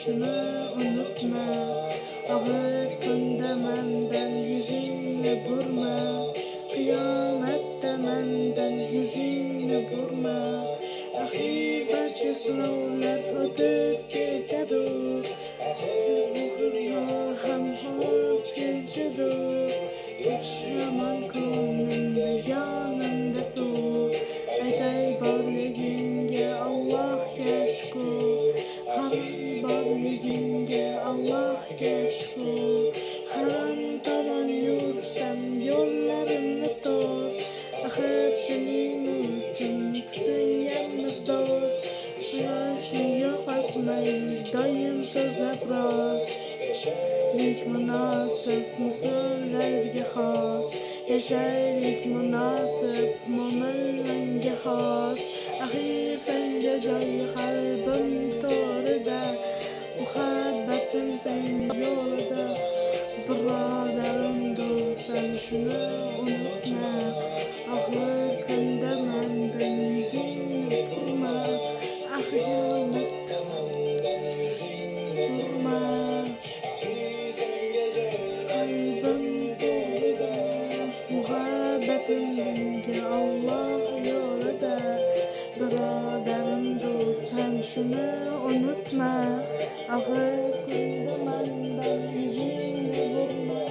şunu unutma. Ağır kunda menden yüzünü burma. Kıyamette menden yüzünü burma. Ahir barcha sinovlar o'tib ketadur. Ruhimga ham hut kechadi. Yomon kunimda yonimda tur. Aytay borligingga Allohga shukr. Har borligingga Allohga shukr. Harom tomon yursam yo'llarimni to's. Axir shuning uchun tutinganmiz do'st. Quyoshni yo'qotmay doim so'zlab rost. Yashaylik munosib musullarga xos. Yashaylik munosib mo'minlarga xos. Axir senga joy qalbim to'rida. Muhabbatim sen yo'lida. Birodarim do'stim shuni unutma. Axir kunda mendan yuzingni burma. Xiyomatda mendan yuzingni burma. Qalbim to'rida. Muhabbatim menga Alloh yo'lida. Birodarim do'stim shuni unutma. Axir kunda mendan yuzingni burma.